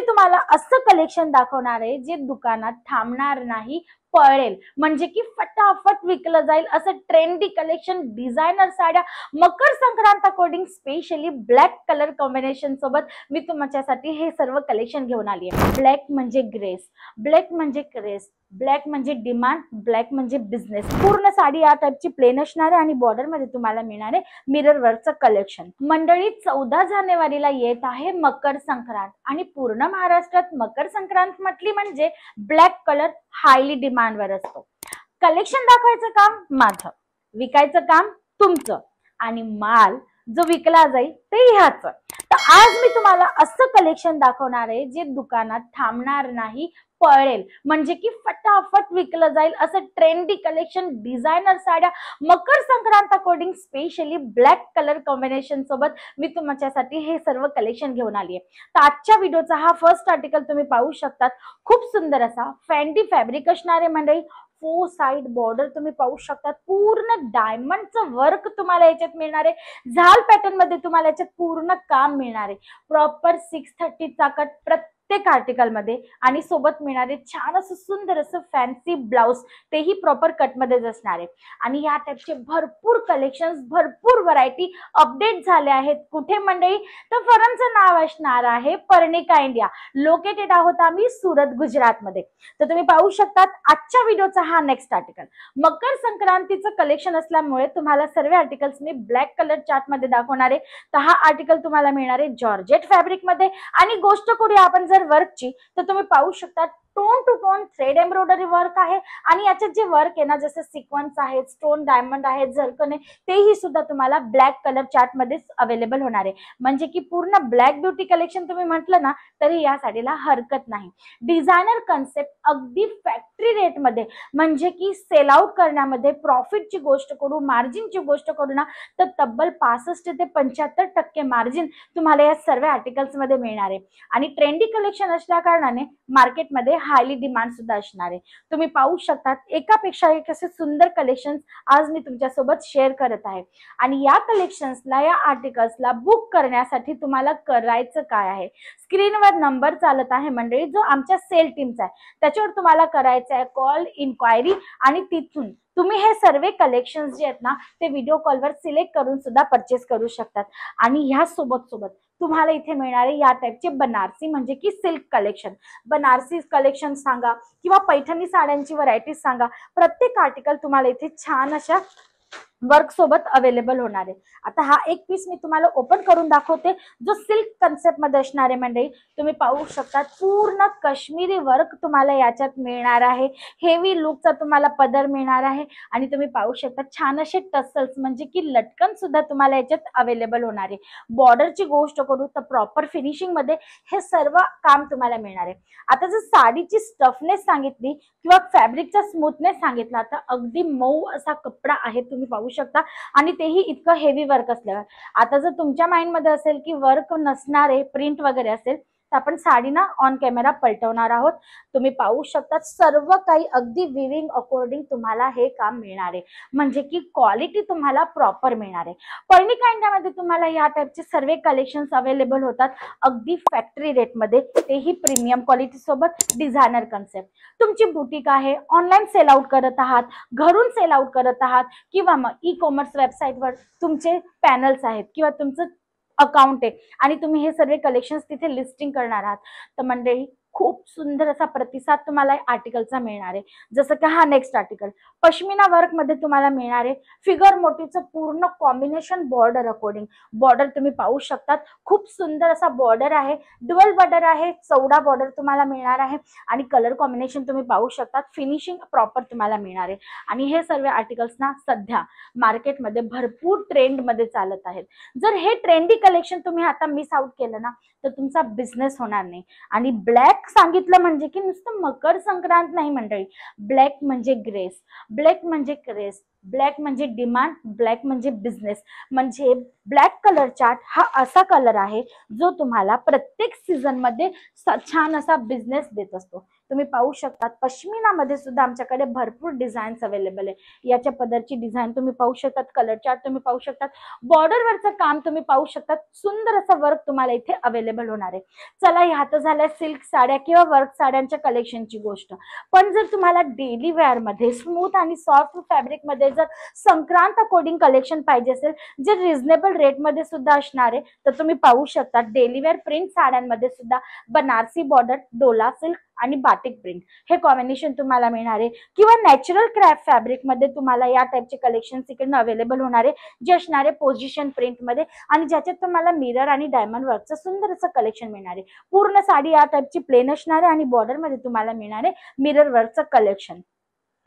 तुम्हाला असं कलेक्शन दाखवणार आहे जे दुकानात थांबणार नाही, पळेल, म्हणजे की फटाफट विकलं जाईल असं ट्रेंडी कलेक्शन, डिझायनर साड्या, Makar Sankrant according specially black colour combination सोबत मी तुमच्यासाठी हे सर्व कलेक्शन घेऊन आली आहे। ब्लॅक म्हणजे ग्रेस, ब्लॅक म्हणजे क्रेस, ब्लॅक म्हणजे डिमांड, ब्लॅक म्हणजे बिझनेस। पूर्ण साडी या टाइपची प्लेन असणार आहे आणि बॉर्डर मध्ये तुम्हाला मिळणार आहे मिरर वर्कचं कलेक्शन। मंडळी 14 जानेवारीला येत आहे मकर संक्रांत आणि पूर्ण महाराष्ट्रात मकर संक्रांत म्हटली म्हणजे ब्लॅक कलर हायली डिमांड वर असतो। कलेक्शन दाखवायचं काम माझं, विकायचं काम तुमचं आणि माल जो विकला जाईल ते ह्याच। तर आज मी तुम्हाला असं कलेक्शन दाखवणार आहे जे दुकानात थांबणार नाही, पळेल, म्हणजे की फटाफट विकलं जाईल असं ट्रेंडी कलेक्शन, डिझायनर साड्या, Makar Sankrant according specially black colour combination सोबत मी तुमच्यासाठी हे सर्व कलेक्शन घेऊन आली आहे। तर आजच्या व्हिडिओचा हा फर्स्ट आर्टिकल तुम्ही पाहू शकतात। खूप सुंदर असा फॅन्डी फॅब्रिक असणार आहे मंडळी। 4 साइड बॉर्डर तुम्ही पाहू शकता, पूर्ण डायमंडचं वर्क तुम्हाला याच्यात मिळणार आहे। झाल पॅटर्न मध्ये तुम्हाला याच्यात पूर्ण काम मिळणार आहे। प्रॉपर 630 चा कट प्रत्येक आर्टिकल मध्ये आणि सोबत मिळणारे छान असं सुंदर असं फॅन्सी ब्लाउज, तेही प्रॉपर कट मध्येच असणार आहे। आणि या टाइपचे भरपूर कलेक्शन्स, भरपूर व्हरायटी अपडेट झाले आहेत। कुठे मंडळी, तर फर्मचं नाव असणार आहे पर्णिका इंडिया। लोकेटेड आहोत आम्ही सुरत, गुजरात मध्ये। तर तुम्ही पाहू शकता आजच्या व्हिडिओचा हा नेक्स्ट आर्टिकल मकर संक्रांतीचं कलेक्शन असल्यामुळे तुम्हाला सर्व आर्टिकल्स मी ब्लॅक कलर चार्ट मध्ये दाखवणार आहे। तर हा आर्टिकल तुम्हाला मिळणार आहे जॉर्जेट फॅब्रिक मध्ये। आणि गोष्ट करूया आपण जर वर्कची, तर तुम्ही पाहू शकता tone to tone thread embroidery work आहे आणि याच्यात जे वर्क आहे ना, जसं सिक्वेन्स आहे, स्टोन डायमंड आहे, झरकन आहे, तेही सुद्धा तुम्हाला ब्लॅक कलर चार्ट मध्येच अवेलेबल होणार आहे। म्हणजे की पूर्ण ब्लॅक ब्युटी कलेक्शन तुम्ही म्हटलं ना तरी या साडीला हरकत नाही। डिझायनर कन्सेप्ट अगदी फॅक्टरी रेट मध्ये, म्हणजे की सेल आउट करण्यामध्ये प्रॉफिटची गोष्ट करू, मार्जिनची गोष्ट करू ना, तर तब्बल 65 ते 75% मार्जिन तुम्हाला या सर्व आर्टिकल्स मध्ये मिळणार आहे। आणि ट्रेंडी कलेक्शन असल्या कारणाने मार्केटमध्ये हायली डिमांड सुद्धा असणार आहे। तुम्ही पाहू शकता एकापेक्षा एक असे सुंदर कलेक्शन्स आज मी तुमच्यासोबत शेअर करत आहे। आणि या कलेक्शन्सला, या आर्टिकल्सला बुक करण्यासाठी तुम्हाला करायचं काय आहे, स्क्रीनवर नंबर चालत आहे मंडळी, जो आमच्या सेल टीमचा आहे, त्याच्यावर तुम्हाला करायचं आहे कॉल, इन्क्वायरी, आणि तिथून तुम्ही हे सर्व कलेक्शन्स जे आहेत ना ते व्हिडिओ कॉलवर सिलेक्ट करून सुद्धा परचेस करू शकतात। आणि ह्या सोबत तुम्हाला इथे मिळणारे या टाइपचे बनारसी, म्हणजे की सिल्क कलेक्शन, बनारसी कलेक्शन सांगा किंवा पैठणी साड्यांची व्हरायटी सांगा, प्रत्येक आर्टिकल तुम्हाला इथे छान अशा वर्क सोबत अवेलेबल होणार आहे। आता हा एक पीस मी तुम्हाला ओपन करून दाखवते जो सिल्क कन्सेप्ट मध्ये असणार आहे मंडळी। तुम्ही पाहू शकता पूर्ण काश्मीरी वर्क तुम्हाला याच्यात मिळणार आहे। हेवी लुकचा तुम्हाला पदर मिळणार आहे आणि तुम्ही पाहू शकता छान असे टसल्स, म्हणजे की लटकन सुद्धा तुम्हाला याच्यात अवेलेबल होणार आहे। बॉर्डरची गोष्ट करू तर प्रॉपर फिनिशिंग मध्ये हे सर्व काम तुम्हाला मिळणार आहे। आता जर साडीची स्टफनेस सांगितली किंवा फॅब्रिकचा स्मूथनेस सांगितला तर अगदी मऊ असा कपडा आहे, तुम्ही पाहू शकता, आणि तेही इतकं हेवी वर्क असल्यावर। आता जर तुमच्या माइंड मध्ये असेल की वर्क नसणारे, प्रिंट वगैरे असेल, तर आपण साडी ना ऑन कॅमेरा पलटवणार आहोत। तुम्ही पाहू शकता सर्व काही अगदी विविंग अकॉर्डिंग तुम्हाला हे काम मिळणार आहे, म्हणजे की क्वालिटी तुम्हाला प्रॉपर मिळणार आहे। पर्णिका इंडियामध्ये तुम्हाला या टाइपचे सर्व कलेक्शन्स अवेलेबल होतात अगदी फॅक्टरी रेट मध्ये, तेही प्रीमियम क्वालिटी सोबत, डिझायनर कन्सेप्ट। तुमची बुटीक आहे, ऑनलाईन सेल आउट करत आहात, घरून सेल आउट करत आहात, किंवा मग ई कॉमर्स वेबसाईटवर तुमचे पॅनल्स आहेत किंवा तुमचं अकाउंट आहे आणि तुम्ही हे सर्व कलेक्शन्स तिथे लिस्टिंग करणार आहात, तर मंडळी खूप सुंदर असा प्रतिसाद तुम्हाला आर्टिकलचा मिळणार आहे। जसं की हा नेक्स्ट आर्टिकल पश्मिना वर्क मध्ये तुम्हाला मिळणार आहे। फिगर मोटिव्हचं पूर्ण कॉम्बिनेशन बॉर्डर अकॉर्डिंग, बॉर्डर तुम्ही पाहू शकता खूप सुंदर असा बॉर्डर आहे, डुअल बॉर्डर आहे, चौडा बॉर्डर तुम्हाला मिळणार आहे आणि कलर कॉम्बिनेशन तुम्ही पाहू शकता, फिनिशिंग प्रॉपर तुम्हाला मिळणार आहे। आणि हे सर्व आर्टिकल्स ना सध्या मार्केटमध्ये भरपूर ट्रेंड मध्ये चालत आहेत। जर हे ट्रेंडी कलेक्शन तुम्ही आता मिस आउट केलं ना तर तुमचा बिझनेस होणार नाही। आणि ब्लॅक सांगितलं म्हणजे की नुसतं मकर संक्रांत नाही मंडळी, ब्लॅक म्हणजे ग्रेस, ब्लॅक म्हणजे क्रेस, ब्लॅक म्हणजे डिमांड, ब्लॅक म्हणजे बिझनेस। म्हणजे ब्लॅक कलर चार्ट हा असा कलर आहे जो तुम्हाला प्रत्येक सीझन मध्ये छान असा बिझनेस देत असतो। तुम्ही पाहू शकता पश्मिना मध्ये सुद्धा आमच्याकडे भरपूर डिझाईन्स अवेलेबल आहे। याच्या पदरची डिझाईन तुम्ही पाहू शकतात, कलर चार्ट तुम्ही पाहू शकतात, बॉर्डरवरचं काम तुम्ही पाहू शकतात, सुंदर असं वर्क तुम्हाला इथे अवेलेबल होणार आहे। चला ह्या तर झाल्या सिल्क साड्या किंवा वर्क साड्यांच्या कलेक्शनची गोष्ट, पण जर तुम्हाला डेली वेअर मध्ये स्मूथ आणि सॉफ्ट फॅब्रिक मध्ये जर संक्रांत अकॉर्डिंग कलेक्शन पाहिजे असेल जे रिझनेबल रेट मध्ये सुद्धा असणार आहे, तर तुम्ही पाहू शकता डेली वेअर प्रिंट साड्यांमध्ये सुद्धा बनारसी बॉर्डर, डोला सिल्क आणि बाटिक प्रिंट हे कॉम्बिनेशन तुम्हाला मिळणार आहे, किंवा नॅचरल क्राफ्ट फॅब्रिक मध्ये तुम्हाला या टाइपचे कलेक्शन इकडे अवेलेबल होणार आहे, जे असणार आहे पोझिशन प्रिंट मध्ये आणि ज्याच्यात तुम्हाला मिरर आणि डायमंड वर्कचं सुंदर असं कलेक्शन मिळणार आहे। पूर्ण साडी या टाइपची प्लेन असणार आहे आणि बॉर्डर मध्ये तुम्हाला मिळणार आहे मिरर वर्कचं कलेक्शन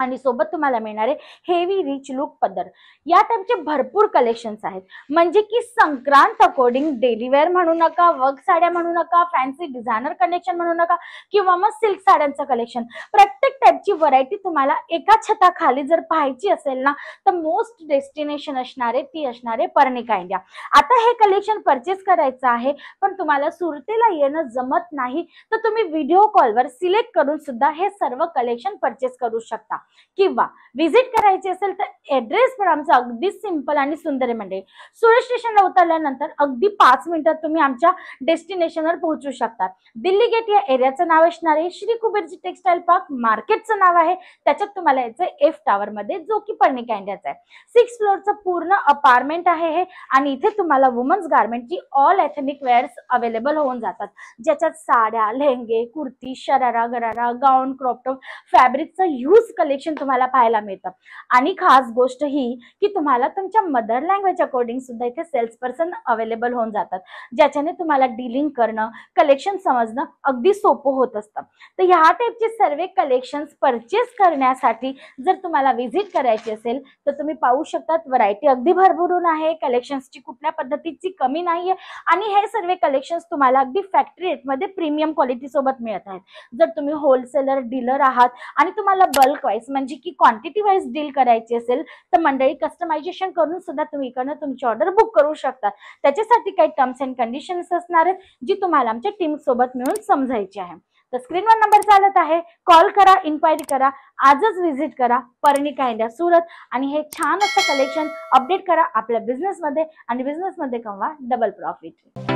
आणि सोबत तुम्हाला मिळणारे हेवी रिच लुक पदर। या टाइपचे भरपूर कलेक्शन्स आहेत, म्हणजे की संक्रांत अकॉर्डिंग डेली वेअर म्हणू नका, वर्क साड्या म्हणू नका, फॅन्सी डिझायनर कलेक्शन म्हणू नका, किंवा मग सिल्क साड्यांचं कलेक्शन, प्रत्येक टाइपची व्हरायटी तुम्हाला एका छताखाली जर पाहायची असेल ना, तर मोस्ट डेस्टिनेशन असणारे ती असणारे पर्णिका इंडिया। आता हे कलेक्शन परचेस करायचं आहे पण तुम्हाला सुरतेला येणं जमत नाही, तर तुम्ही व्हिडिओ कॉलवर सिलेक्ट करून सुद्धा हे सर्व कलेक्शन परचेस करू शकता, किंवा विजिट करायची असेल तर ऍड्रेस पण आमचा अगदी सिंपल आणि सुंदर आहे। म्हणजे सुरत स्टेशनला उतरल्यानंतर अगदी 5 मिनिटात तुम्ही आमच्या डेस्टिनेशनवर पोहोचू शकता। दिल्ली गेट या एरियाचं नाव असणार आहे श्री कुबेरजी टेक्सटाईल पार्क, मार्केटचं नाव आहे, त्याच्यात तुम्हाला यायचं एफ टावर मध्ये, जो की पर्णिका इंडियाचा आहे। 6 फ्लोअरचं पूर्ण अपार्टमेंट आहे हे, आणि इथे तुम्हाला वुमन्स गार्मेंटची ऑल एथनिक वेअर्स अवेलेबल होऊन जातात, ज्याच्यात साड्या, लेहंगे, kurti, sharara, gharara, gown, crop top फॅब्रिकचं ह्यूज कलेक्शन तुम्हाला पाहायला मिळतं। आणि खास गोष्ट ही की तुम्हाला तुमच्या मदर लँग्वेज अकॉर्डिंग सुद्धा इथे सेल्स पर्सन अवेलेबल होऊन जातात, ज्याच्याने तुम्हाला डीलिंग करणं, कलेक्शन समजणं अगदी सोपं होत असतं। तर ह्या टाइपचे सर्व कलेक्शन्स परचेस करण्यासाठी जर तुम्हाला व्हिजिट करायची असेल तर तुम्ही पाहू शकता व्हरायटी अगदी भरभरून आहे, कलेक्शन्सची कुठल्या पद्धतीची कमी नाहीये, आणि हे सर्व कलेक्शन्स तुम्हाला अगदी फॅक्टरी रेटमध्ये प्रीमियम क्वालिटी सोबत मिळत आहेत। जर तुम्ही होलसेलर डीलर आहात आणि तुम्हाला बल्क वाईज म्हणजे की क्वांटिटी वाईज डील करायची असेल तर मंडळी कस्टमायझेशन करून सुद्धा तुम्ही इकडनं तुमची ऑर्डर बुक करू शकता। त्याच्यासाठी काही टर्म्स अँड कंडिशन्स असणार आहेत जी तुम्हाला आमच्या टीम सोबत मिळून समजायची आहे। तर स्क्रीनवर नंबर चालत आहे, कॉल करा, इन्क्वायरी करा, आजच व्हिजिट करा पर्णिका इंडिया सुरत, आणि हे छान असं कलेक्शन अपडेट करा आपल्या बिझनेसमध्ये, आणि बिझनेसमध्ये कमवा डबल प्रॉफिट।